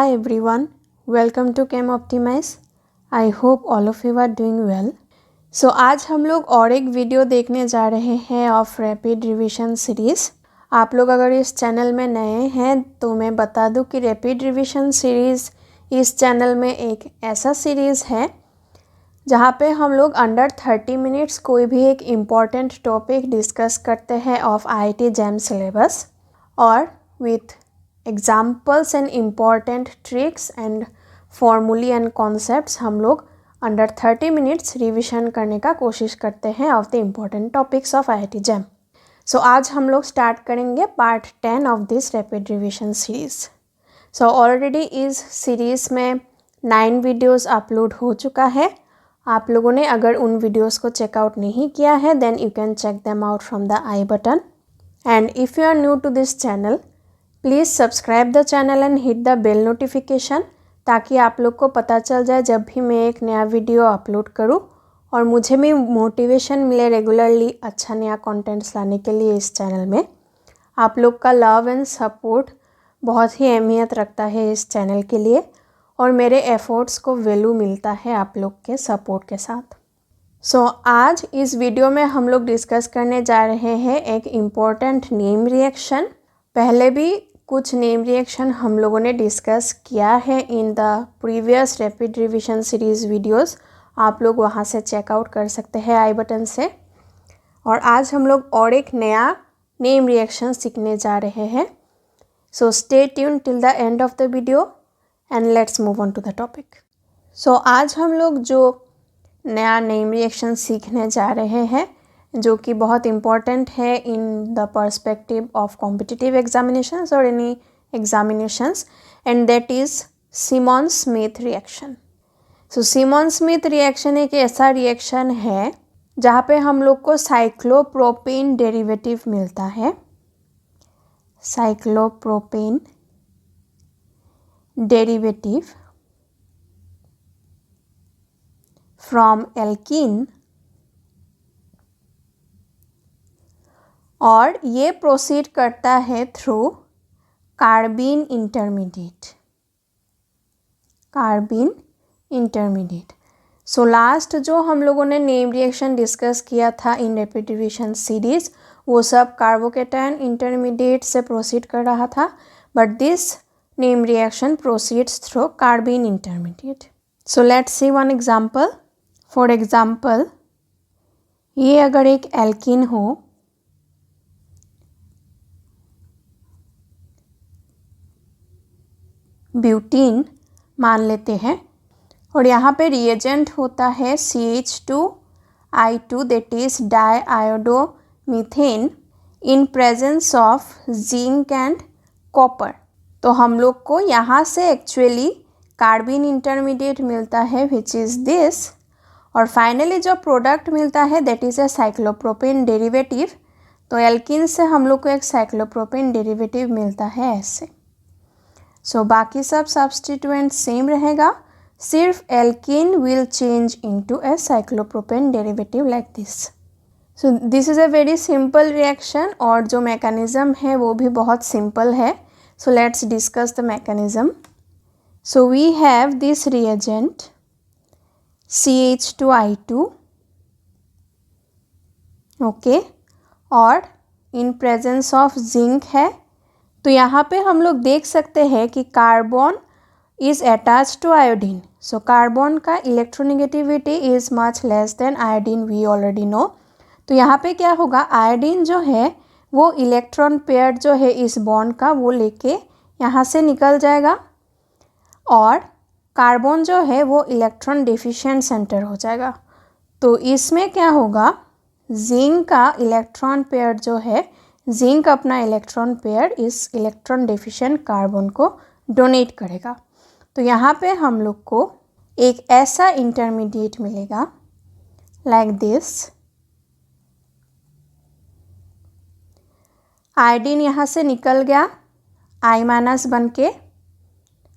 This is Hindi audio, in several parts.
Hi everyone, welcome to Chem Optimize. I hope all of you are doing well. So आज हम लोग और एक वीडियो देखने जा रहे हैं ऑफ रैपिड रिवीजन सीरीज़। आप लोग अगर इस चैनल में नए हैं तो मैं बता दूं कि रैपिड रिवीजन सीरीज़ इस चैनल में एक ऐसा सीरीज़ है जहाँ पे हम लोग अंडर 30 मिनट्स कोई भी एक इम्पॉर्टेंट टॉपिक डिस्कस करते हैं ऑफ IIT JAM सिलेबस और with examples and important tricks and formulae and concepts हम लोग अंडर 30 मिनट्स रिविजन करने का कोशिश करते हैं of the important topics of IIT JAM। सो आज हम लोग स्टार्ट करेंगे part 10 of this rapid revision series. So already इस सीरीज़ में 9 वीडियोज़ अपलोड हो चुका है। आप लोगों ने अगर उन वीडियोज़ को चेकआउट नहीं किया है then you can check them out from the I button. And if you are new to this channel please subscribe the channel and hit the bell notification ताकि आप लोग को पता चल जाए जब भी मैं एक नया वीडियो अपलोड करूं और मुझे भी मोटिवेशन मिले रेगुलरली अच्छा नया कंटेंट्स लाने के लिए इस चैनल में। आप लोग का लव एंड सपोर्ट बहुत ही अहमियत रखता है इस चैनल के लिए और मेरे एफर्ट्स को वैल्यू मिलता है आप लोग के सपोर्ट के साथ। सो आज इस वीडियो में हम लोग डिस्कस करने जा रहे हैं एक इम्पॉर्टेंट नेम रिएक्शन। पहले भी कुछ नेम रिएक्शन हम लोगों ने डिस्कस किया है in the previous rapid revision series videos. आप लोग वहाँ से चेकआउट कर सकते हैं आई बटन से। और आज हम लोग और एक नया नेम रिएक्शन सीखने जा रहे हैं। So stay tune till the end of the video and let's move on to the topic. So आज हम लोग जो नया नेम रिएक्शन सीखने जा रहे हैं जो कि बहुत इम्पॉर्टेंट है in the perspective of competitive examinations और any examinations and that is Simon Smith reaction. So Simon Smith reaction एक ऐसा रिएक्शन है जहाँ पे हम लोग को साइक्लोप्रोपेन डेरिवेटिव मिलता है। साइक्लोप्रोपेन डेरिवेटिव फ्रॉम एल्कीन और ये प्रोसीड करता है through carbene intermediate. Carbene intermediate. So last जो हम लोगों ने नेम रिएक्शन डिस्कस किया था इन रैपिड रिवीजन सीरीज वो सब कार्बोकेटायन इंटरमीडिएट से प्रोसीड कर रहा था but this name reaction proceeds through carbene intermediate. So let's see one example. For example ये अगर एक एल्कीन हो ब्यूटीन मान लेते हैं और यहाँ पे रिएजेंट होता है CH2I2 that is diiodomethane in presence of zinc and copper. तो हम लोग को यहाँ से एक्चुअली कार्बीन इंटरमीडिएट मिलता है विच इज़ दिस और फाइनली जो प्रोडक्ट मिलता है that is a cyclopropane derivative. तो एल्कीन से हम लोग को एक साइक्लोप्रोपेन डेरिवेटिव मिलता है ऐसे। सो बाकी सब सब्स्टिट्यूएंट सेम रहेगा, सिर्फ alkene will change into a cyclopropane derivative like this. So this is a very simple reaction और जो मैकेनिज्म है वो भी बहुत सिंपल है। So let's discuss the mechanism. So we have this reagent CH2I2 okay और इन प्रेजेंस ऑफ जिंक है। तो यहाँ पे हम लोग देख सकते हैं कि carbon is attach to iodine. So carbon का electronegativity is much less than iodine we already know. तो यहाँ पे क्या होगा आयोडीन जो है वो इलेक्ट्रॉन पेयर जो है इस बॉन्ड का वो लेके यहाँ से निकल जाएगा और कार्बन जो है वो इलेक्ट्रॉन डिफिशिएंट सेंटर हो जाएगा। तो इसमें क्या होगा जिंक का इलेक्ट्रॉन पेयर जो है जिंक अपना इलेक्ट्रॉन पेयर इस इलेक्ट्रॉन डेफिशिएंट कार्बन को डोनेट करेगा। तो यहाँ पे हम लोग को एक ऐसा इंटरमीडिएट मिलेगा लाइक दिस। आयोडीन यहाँ से निकल गया I- बन के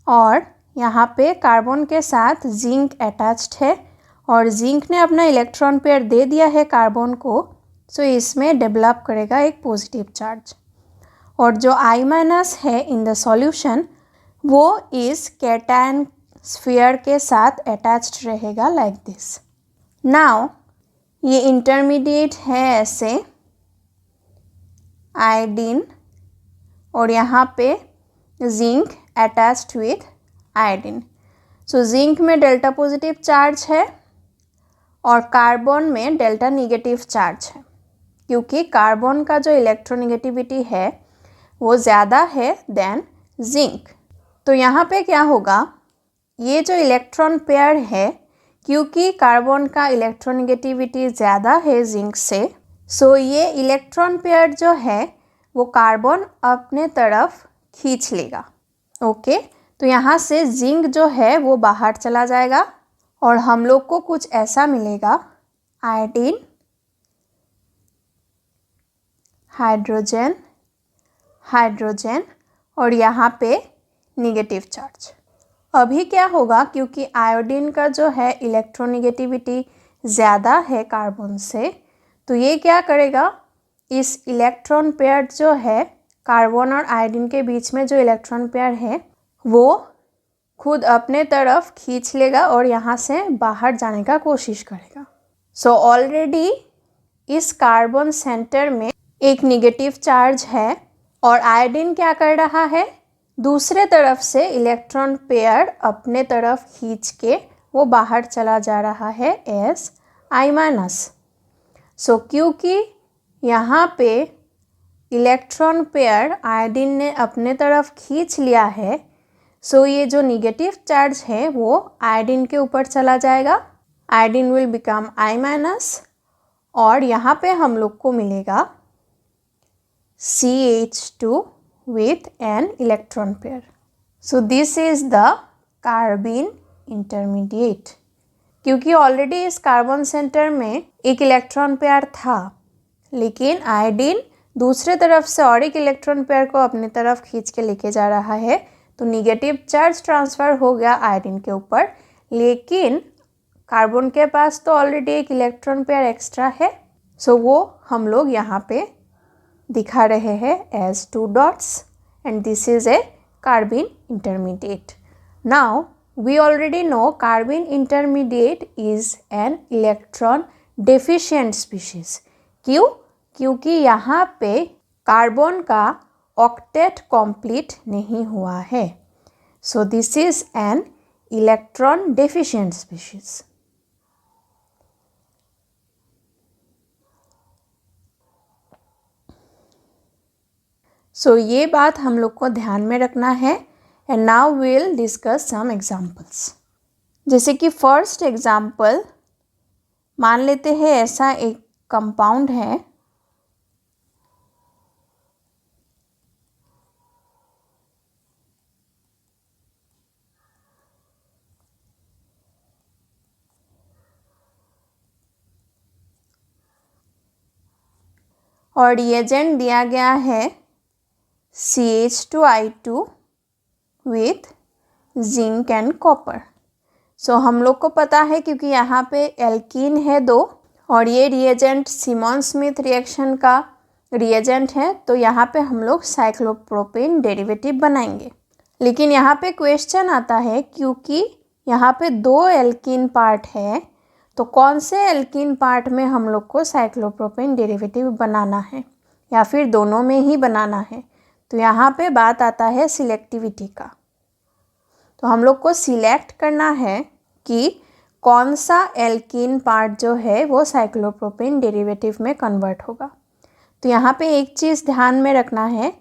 और यहाँ पे कार्बन के साथ जिंक अटैच्ड है और जिंक ने अपना इलेक्ट्रॉन पेयर दे दिया है कार्बन को। सो इसमें डेवलप करेगा एक पॉजिटिव चार्ज और जो I- है इन द सॉल्यूशन वो इस कैटायन स्फीयर के साथ अटैच्ड रहेगा लाइक दिस। नाउ ये इंटरमीडिएट है ऐसे आयोडीन और यहाँ पे zinc attached with iodine. So zinc में डेल्टा पॉजिटिव चार्ज है और कार्बन में डेल्टा निगेटिव चार्ज है, क्योंकि कार्बन का जो इलेक्ट्रोनेगेटिविटी है वो ज़्यादा है देन जिंक। तो यहाँ पे क्या होगा, ये जो इलेक्ट्रॉन पेयर है, क्योंकि कार्बन का इलेक्ट्रोनेगेटिविटी ज़्यादा है जिंक से, सो ये इलेक्ट्रॉन पेयर जो है वो कार्बन अपने तरफ खींच लेगा। ओके, तो यहाँ से जिंक जो है वो बाहर चला जाएगा और हम लोग को कुछ ऐसा मिलेगा, आयोडीन, हाइड्रोजन, हाइड्रोजन और यहाँ पे निगेटिव चार्ज। अभी क्या होगा, क्योंकि आयोडीन का जो है इलेक्ट्रोनेगेटिविटी ज़्यादा है कार्बन से, तो ये क्या करेगा, इस इलेक्ट्रॉन पेयर जो है कार्बन और आयोडीन के बीच में जो इलेक्ट्रॉन पेयर है वो खुद अपने तरफ खींच लेगा और यहाँ से बाहर जाने का कोशिश करेगा। सो ऑलरेडी इस कार्बन सेंटर में एक निगेटिव चार्ज है और आयोडीन क्या कर रहा है, दूसरे तरफ से इलेक्ट्रॉन पेयर अपने तरफ खींच के वो बाहर चला जा रहा है एस आई माइनस। सो क्योंकि यहाँ पे इलेक्ट्रॉन पेयर आयोडीन ने अपने तरफ खींच लिया है, सो ये जो निगेटिव चार्ज है वो आयोडीन के ऊपर चला जाएगा, iodine will become I minus और यहाँ पे हम लोग को मिलेगा CH2 with an electron pair. So this is the carbene intermediate. क्योंकि ऑलरेडी इस कार्बन सेंटर में एक इलेक्ट्रॉन पेयर था, लेकिन आयोडीन दूसरे तरफ से और एक इलेक्ट्रॉन पेयर को अपनी तरफ खींच के लेके जा रहा है, तो निगेटिव चार्ज ट्रांसफ़र हो गया आयोडीन के ऊपर, लेकिन कार्बन के पास तो ऑलरेडी एक इलेक्ट्रॉन पेयर एक्स्ट्रा है, सो वो हम लोग यहाँ पे दिखा रहे हैं as 2 dots and this is a carbene intermediate. Now we already know carbene intermediate is an electron deficient species. क्यों? क्योंकि यहाँ पे कार्बन का ऑक्टेट कंप्लीट नहीं हुआ है, so this is an electron deficient species. सो ये बात हम लोग को ध्यान में रखना है and now we will discuss some examples. जैसे कि फर्स्ट एग्जाम्पल मान लेते हैं ऐसा एक कंपाउंड है और रिएजेंट दिया गया है CH2I2 with zinc and copper. So हम लोग को पता है क्योंकि यहाँ पे एल्कीन है 2 और ये रिएजेंट सिमोन स्मिथ रिएक्शन का रिएजेंट है, तो यहाँ पे हम लोग साइक्लोप्रोपेन डेरिवेटिव बनाएंगे। लेकिन यहाँ पे क्वेश्चन आता है, क्योंकि यहाँ पे 2 एल्कीन पार्ट है, तो कौन से एल्कीन पार्ट में हम लोग को साइक्लोप्रोपेन डेरिवेटिव बनाना है या फिर दोनों में ही बनाना है। तो यहाँ पे बात आता है सिलेक्टिविटी का। तो हम लोग को सिलेक्ट करना है कि कौन सा एल्कीन पार्ट जो है वो साइक्लोप्रोपेन डेरिवेटिव में कन्वर्ट होगा। तो यहाँ पे एक चीज़ ध्यान में रखना है,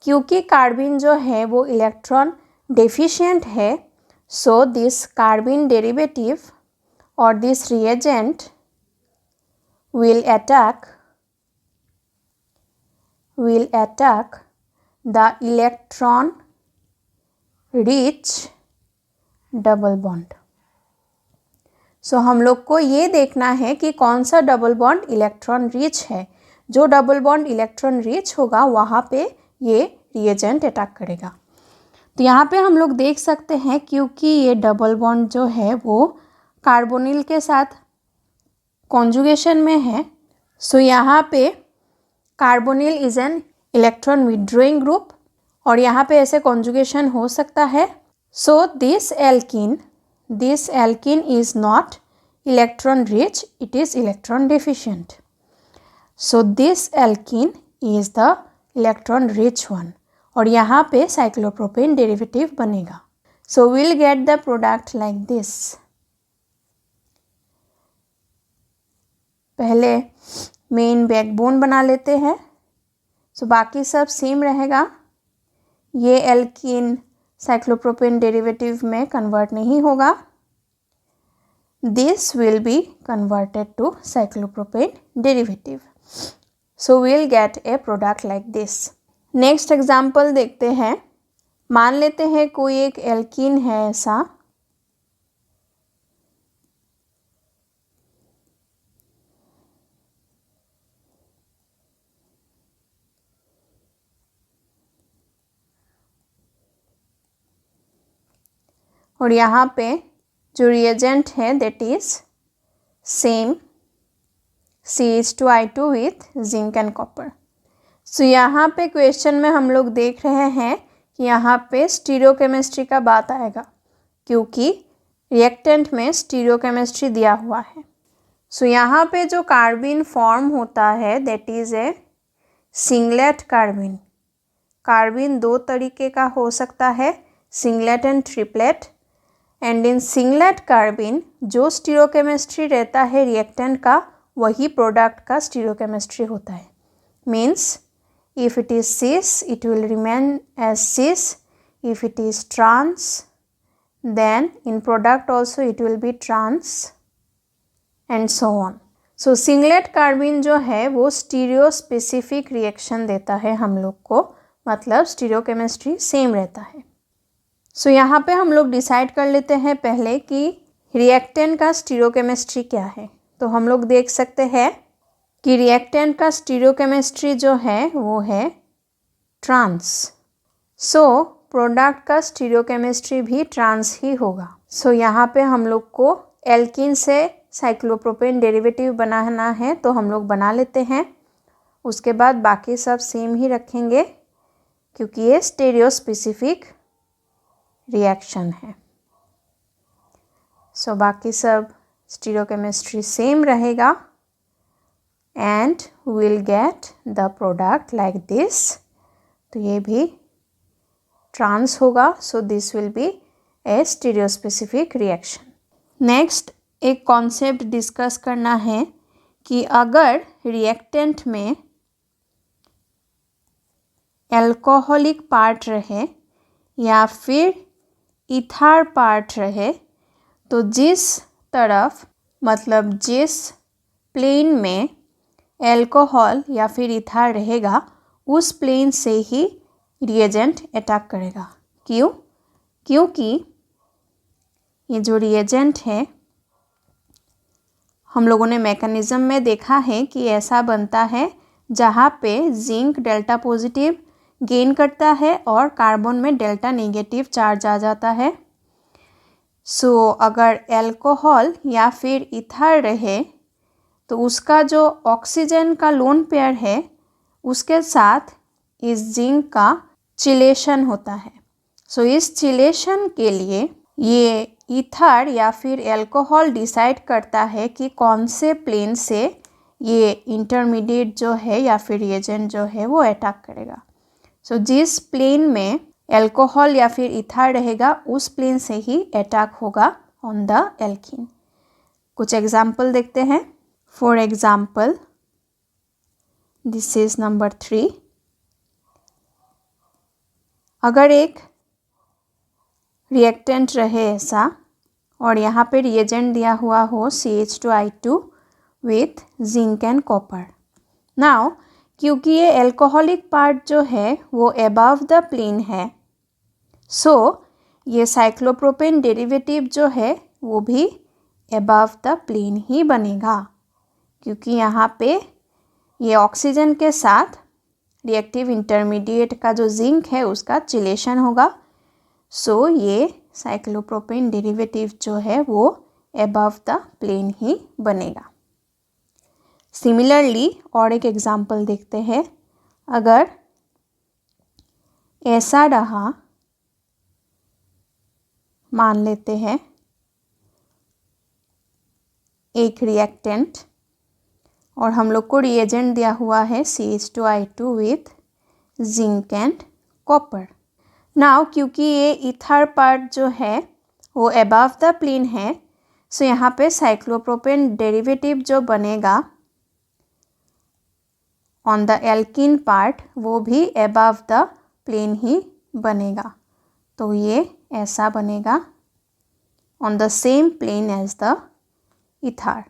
क्योंकि कार्बीन जो है वो इलेक्ट्रॉन डेफिशिएंट है, सो दिस कार्बीन डेरिवेटिव और this reagent will attack the electron rich double bond. So हम लोग को ये देखना है कि कौन सा डबल बॉन्ड इलेक्ट्रॉन रिच है। जो डबल बॉन्ड इलेक्ट्रॉन रिच होगा वहाँ पे ये रिएजेंट अटैक करेगा। तो यहाँ पे हम लोग देख सकते हैं, क्योंकि ये डबल बॉन्ड जो है वो कार्बोनिल के साथ कॉन्जुगेशन में है, सो यहाँ पे carbonyl is an electron withdrawing group और यहाँ पे ऐसे कॉन्जुगेशन हो सकता है। So this alkene is not electron rich, it is electron deficient. So this alkene is the electron rich one, और यहाँ पे साइक्लोप्रोपेन डेरिवेटिव बनेगा। सो will get the product like this. पहले मेन बैकबोन बना लेते हैं। सो बाकी सब सेम रहेगा। ये एल्कीन साइक्लोप्रोपेन डेरिवेटिव में कन्वर्ट नहीं होगा। This will be converted to cyclopropane derivative. So will get a product like this. Next example देखते हैं। मान लेते हैं कोई एक एल्कीन है ऐसा, और यहाँ पे जो रिएजेंट है that is same CH2I2 with zinc and copper. So यहाँ पे क्वेश्चन में हम लोग देख रहे हैं कि यहाँ पे स्टीरियोकेमिस्ट्री का बात आएगा, क्योंकि रिएक्टेंट में स्टीरियोकेमिस्ट्री दिया हुआ है। सो यहाँ पे जो कार्बिन फॉर्म होता है that is a singlet carbene. Carbene दो तरीके का हो सकता है, singlet and triplet. And in singlet carbene जो स्टीरियोकेमिस्ट्री रहता है रिएक्टेंट का, वही प्रोडक्ट का स्टीरियोकेमिस्ट्री होता है। Means if it is cis it will remain as cis, if it is trans then in product also it will be trans and so on. So singlet carbene जो है वो स्टीरियो स्पेसिफिक रिएक्शन देता है हम लोग को, मतलब स्टीरियोकेमिस्ट्री सेम रहता है। सो यहाँ पे हम लोग डिसाइड कर लेते हैं पहले कि रिएक्टेंट का स्टीरियोकेमिस्ट्री क्या है। तो हम लोग देख सकते हैं कि रिएक्टेंट का स्टीरियोकेमिस्ट्री जो है वो है ट्रांस। सो प्रोडक्ट का स्टीरियोकेमिस्ट्री भी ट्रांस ही होगा। सो यहाँ पे हम लोग को एल्कीन से साइक्लोप्रोपेन डेरिवेटिव बनाना है, तो हम लोग बना लेते हैं। उसके बाद बाकी सब सेम ही रखेंगे, क्योंकि ये स्टीरियो स्पेसिफिक रिएक्शन है। सो बाकी सब स्टीरियोकेमिस्ट्री सेम रहेगा and will get the product like this. तो ये भी ट्रांस होगा, so this will B A stereo specific reaction. Next एक कॉन्सेप्ट डिस्कस करना है कि अगर रिएक्टेंट में एल्कोहलिक पार्ट रहे या फिर इथार पार्ट रहे, तो जिस तरफ मतलब जिस प्लेन में एल्कोहल या फिर इथार रहेगा उस प्लेन से ही रिएजेंट अटैक करेगा। क्यों? क्योंकि ये जो रिएजेंट है हम लोगों ने मैकेनिज्म में देखा है कि ऐसा बनता है जहाँ पे जिंक डेल्टा पॉजिटिव गेन करता है और कार्बन में डेल्टा नेगेटिव चार्ज आ जाता है। सो अगर एल्कोहल या फिर इथर रहे तो उसका जो ऑक्सीजन का लोन पेयर है उसके साथ इस जिंक का चिलेशन होता है। सो इस चिलेशन के लिए ये ईथर या फिर एल्कोहल डिसाइड करता है कि कौन से प्लेन से ये इंटरमीडिएट जो है या फिर रिएजेंट जो है वो अटैक करेगा। सो जिस प्लेन में एल्कोहल या फिर ईथर रहेगा उस प्लेन से ही अटैक होगा ऑन द एल्कीन। कुछ एग्जाम्पल देखते हैं। For example this is number 3। अगर एक रिएक्टेंट रहे ऐसा और यहाँ पे रिएजेंट दिया हुआ हो CH2I2 with zinc and copper. Now क्योंकि ये एल्कोहलिक पार्ट जो है वो अबव द प्लेन है, सो ये साइक्लोप्रोपेन डेरिवेटिव जो है वो भी अबव द प्लेन ही बनेगा, क्योंकि यहाँ पे ये ऑक्सीजन के साथ रिएक्टिव इंटरमीडिएट का जो जिंक है उसका चिलेशन होगा। सो ये साइक्लोप्रोपेन डेरिवेटिव जो है वो अबव द प्लेन ही बनेगा। सिमिलरली और एक एग्जांपल देखते हैं। अगर ऐसा रहा, मान लेते हैं एक रिएक्टेंट और हम लोग को रिएजेंट दिया हुआ है CH2I2 with zinc and copper. Now क्योंकि ये इथर पार्ट जो है वो अबव द प्लेन है, सो यहाँ पे साइक्लोप्रोपेन डेरिवेटिव जो बनेगा ऑन द एल्कीन पार्ट वो भी अबव द प्लेन ही बनेगा। तो ये ऐसा बनेगा on the same plane as the ether.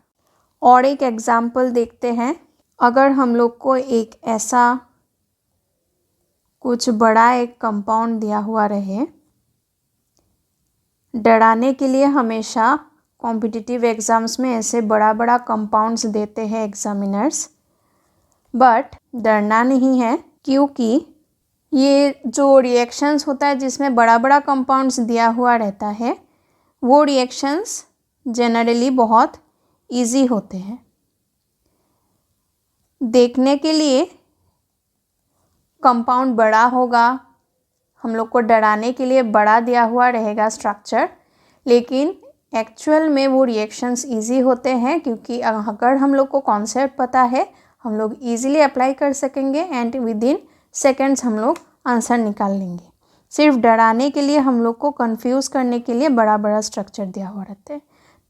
और एक एग्जाम्पल देखते हैं। अगर हम लोग को एक ऐसा कुछ बड़ा एक कंपाउंड दिया हुआ रहे, डराने के लिए हमेशा कॉम्पिटिटिव एग्ज़ाम्स में ऐसे बड़ा बड़ा कंपाउंड्स देते हैं एग्जामिनर्स, बट डरना नहीं है क्योंकि ये जो रिएक्शंस होता है जिसमें बड़ा बड़ा कंपाउंड्स दिया हुआ रहता है वो रिएक्शंस जनरली बहुत इजी होते हैं। देखने के लिए कंपाउंड बड़ा होगा, हम लोग को डराने के लिए बड़ा दिया हुआ रहेगा स्ट्रक्चर, लेकिन एक्चुअल में वो रिएक्शंस इजी होते हैं क्योंकि अगर हम लोग को कॉन्सेप्ट पता है हम लोग इजीली अप्लाई कर सकेंगे एंड विद इन सेकेंड्स हम लोग आंसर निकाल लेंगे। सिर्फ डराने के लिए हम लोग को कंफ्यूज करने के लिए बड़ा बड़ा स्ट्रक्चर दिया हुआ रहता है।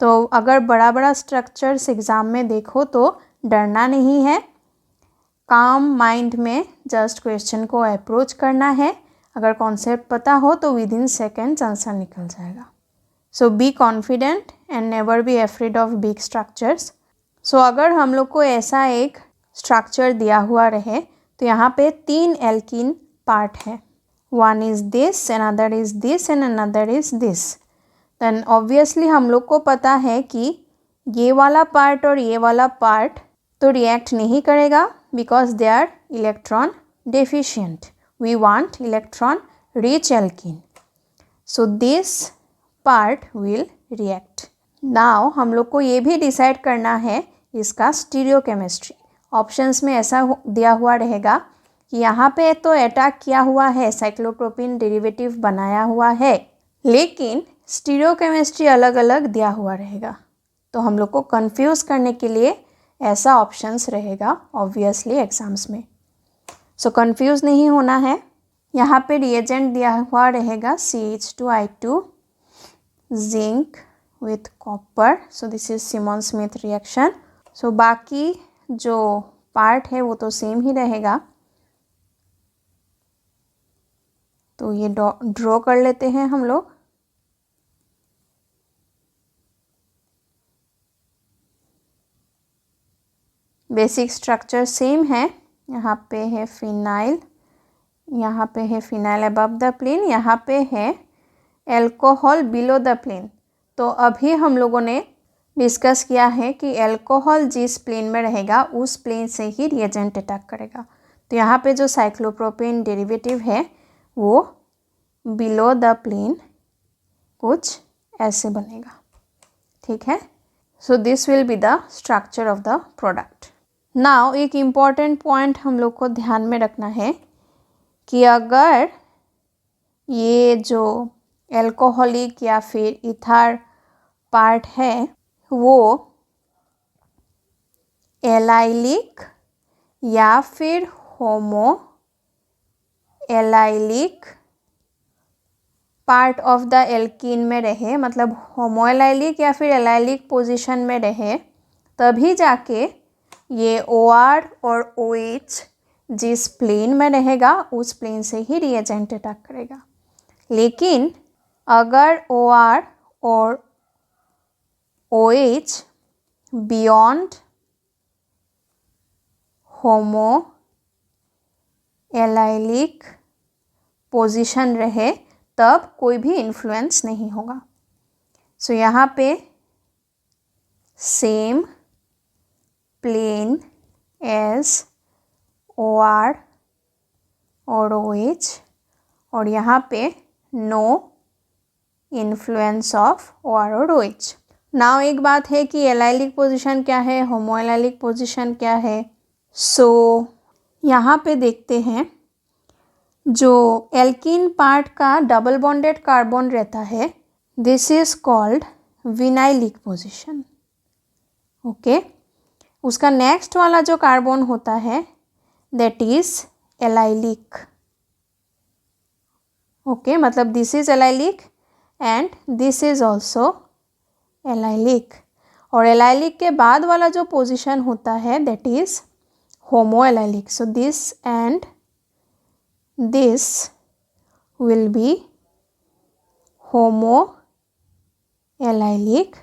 तो अगर बड़ा बड़ा स्ट्रक्चर्स एग्ज़ाम में देखो तो डरना नहीं है, काम माइंड में जस्ट क्वेश्चन को अप्रोच करना है। अगर कॉन्सेप्ट पता हो तो विद इन सेकेंड्स आंसर निकल जाएगा। So be confident and never be afraid of big structures. So अगर हम लोग को ऐसा एक स्ट्रक्चर दिया हुआ रहे तो यहाँ पे 3 एल्कीन पार्ट है, one is this, another is this and another is this. Then obviously हम लोग को पता है कि ये वाला पार्ट और ये वाला पार्ट तो रिएक्ट नहीं करेगा because they are electron deficient. We want electron rich alkene, so this part will react. Now हम लोग को ये भी डिसाइड करना है इसका स्टीरियोकेमिस्ट्री। ऑप्शंस में ऐसा दिया हुआ रहेगा कि यहाँ पे तो अटैक किया हुआ है, साइक्लोप्रोपीन डेरिवेटिव बनाया हुआ है, लेकिन स्टीरियोकेमिस्ट्री अलग अलग दिया हुआ रहेगा। तो हम लोग को कंफ्यूज करने के लिए ऐसा ऑप्शंस रहेगा ऑब्वियसली एग्जाम्स में। सो कंफ्यूज नहीं होना है। यहाँ पे रिएजेंट दिया हुआ रहेगा CH2I2 zinc with copper. So this is Simone Smith reaction. So बाकी जो पार्ट है वो तो सेम ही रहेगा। तो ये ड्रॉ कर लेते हैं हम लोग। बेसिक स्ट्रक्चर सेम है। यहाँ पे है फिनाइल, यहाँ पे है फिनाइल अबव द प्लेन, यहाँ पे है एल्कोहल बिलो द प्लेन। तो अभी हम लोगों ने डिस्कस किया है कि एल्कोहल जिस प्लेन में रहेगा उस प्लेन से ही रिएजेंट अटैक करेगा। तो यहाँ पे जो साइक्लोप्रोपेन डेरिवेटिव है वो बिलो द प्लेन कुछ ऐसे बनेगा, ठीक है। So this will be the structure of the product. Now एक इम्पॉर्टेंट पॉइंट हम लोग को ध्यान में रखना है कि अगर ये जो एल्कोहलिक या फिर इथर पार्ट है वो एलाइलिक या फिर homo allylic part of the alkene में रहे, मतलब होमो एलाइलिक या फिर एलाइलिक पोजीशन में रहे, तभी जाके ये OR और OH जिस प्लेन में रहेगा उस प्लेन से ही रिएजेंट अटैक करेगा। लेकिन अगर OR और OH बियॉन्ड होमो एलाइलिक पोजीशन रहे तब कोई भी इन्फ्लुएंस नहीं होगा। सो यहाँ पे सेम प्लेन एज OR और OH और यहाँ पे नो इन्फ्लुएंस ऑफ OR और OH। नाउ एक बात है कि एलाइलिक पोजीशन क्या है, होमो एलाइलिक पोजीशन क्या है। सो यहाँ पे देखते हैं जो एल्कीन पार्ट का डबल बॉन्डेड कार्बन रहता है, this is called vinylic position. Okay, उसका नेक्स्ट वाला जो कार्बन होता है दैट इज एलाइलिक। ओके, मतलब this is allylic and this is also allylic. और एलाइलिक के बाद वाला जो पोजीशन होता है that is homo allylic. So this and this will B homo allylic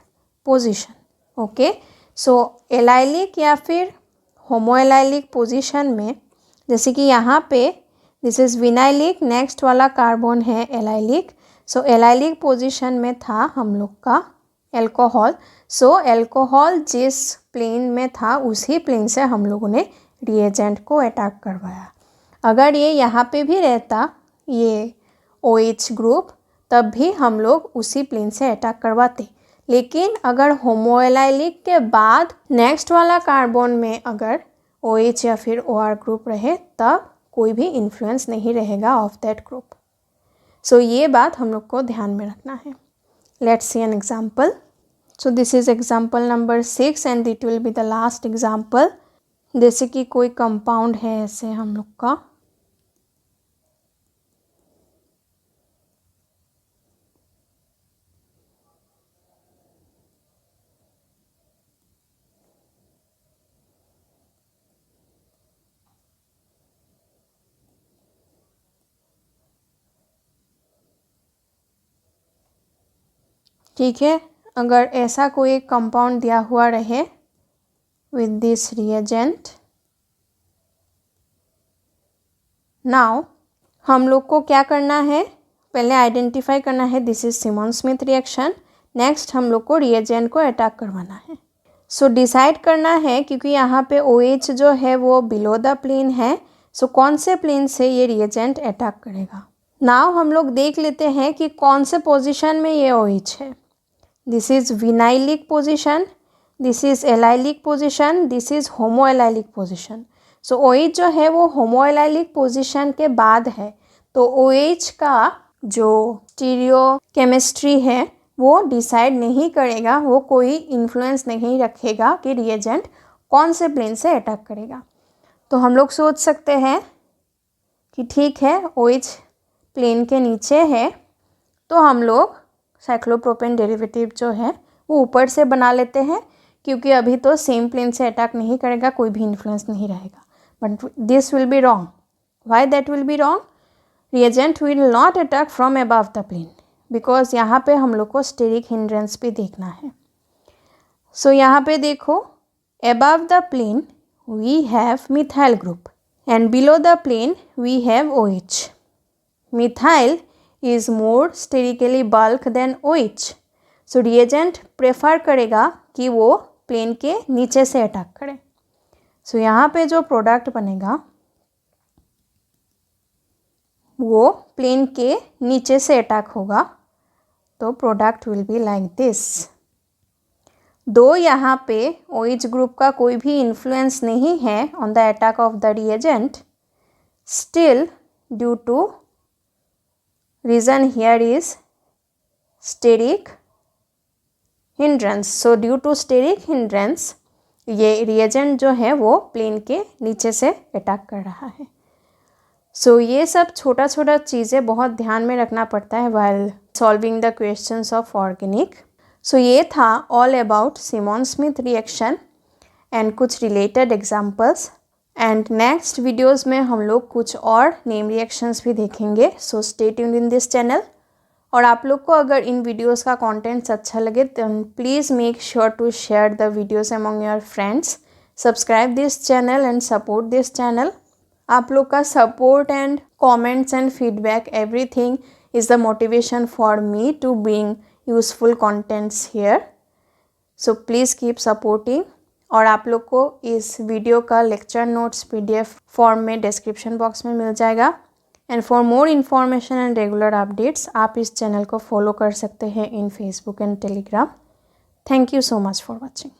position. Okay, so allylic या फिर होमो एलाइलिक पोजीशन में, जैसे कि यहाँ पे दिस इज विनाइलिक, नेक्स्ट वाला कार्बन है एलाइलिक। सो एलाइलिक पोजीशन में था हम लोग का एल्कोहल। सो एल्कोहल जिस प्लेन में था उसी प्लेन से हम लोगों ने रिएजेंट को अटैक करवाया। अगर ये यहाँ पे भी रहता ये OH ग्रुप, तब भी हम लोग उसी प्लेन से अटैक करवाते। लेकिन अगर होमो एलाइलिक के बाद नेक्स्ट वाला कार्बन में अगर OH या फिर OR ग्रुप रहे तब कोई भी इन्फ्लुएंस नहीं रहेगा ऑफ दैट ग्रुप। सो ये बात हम लोग को ध्यान में रखना है। Let's see an example. So this is example number 6 and it will be the last example. जैसे कि कोई कंपाउंड है ऐसे हम लोग का, ठीक है। अगर ऐसा कोई कंपाउंड दिया हुआ रहे विद दिस रिएजेंट, नाउ हम लोग को क्या करना है, पहले आइडेंटिफाई करना है this is Simone Smith reaction. Next हम लोग को रिएजेंट को अटैक करवाना है। सो डिसाइड करना है, क्योंकि यहाँ पे OH जो है वो बिलो द प्लेन है, सो कौन से प्लेन से ये रिएजेंट अटैक करेगा। नाउ हम लोग देख लेते हैं कि कौन से पोजीशन में ये OH है। This is vinylic position, this is allylic position, this is homo allylic position. So OH जो है वो होमो एलाइलिक पोजीशन के बाद है, तो OH का जो स्टीरियो केमिस्ट्री है वो डिसाइड नहीं करेगा, वो कोई इन्फ्लुएंस नहीं रखेगा कि रिएजेंट कौन से प्लेन से अटैक करेगा। तो हम लोग सोच सकते हैं कि ठीक है OH प्लेन के नीचे है, तो हम लोग साइक्लोप्रोपेन डेरिवेटिव जो है वो ऊपर से बना लेते हैं, क्योंकि अभी तो सेम प्लेन से अटैक नहीं करेगा, कोई भी इन्फ्लुएंस नहीं रहेगा। But this will be wrong. Why that will be wrong? Reagent will not attack from above the plane, because यहाँ पे हम लोग को स्टेरिक हिंड्रेंस भी देखना है। सो यहाँ पे देखो, above the plane we have methyl group and below the plane we have OH. Methyl is more sterically bulk than OH. So reagent prefer करेगा कि वो प्लेन के नीचे से अटैक करे। सो यहाँ पे जो प्रोडक्ट बनेगा वो प्लेन के नीचे से अटैक होगा, तो product will be like this. दो यहाँ पे OH ग्रुप का कोई भी इन्फ्लुएंस नहीं है on the attack of the reagent, still due to reason here is steric hindrance. So due to steric hindrance ये reagent जो है वो प्लेन के नीचे से अटैक कर रहा है। सो ये सब छोटा छोटा चीज़ें बहुत ध्यान में रखना पड़ता है while solving the questions of organic. सो ये था all about Simmons Smith reaction and कुछ related examples. And next videos में हम लोग कुछ और नेम रिएक्शंस भी देखेंगे। So stay tuned in this channel. और आप लोग को अगर इन वीडियोज़ का कंटेंट्स अच्छा लगे तो please make sure to share the videos among your friends, subscribe this channel and support this channel. आप लोग का support and comments and feedback everything is the motivation for me to bring useful contents here. So please keep supporting. और आप लोग को इस वीडियो का लेक्चर नोट्स PDF फॉर्म में डिस्क्रिप्शन बॉक्स में मिल जाएगा। And for more information and regular updates आप इस चैनल को फॉलो कर सकते हैं in Facebook and Telegram. Thank you so much for watching.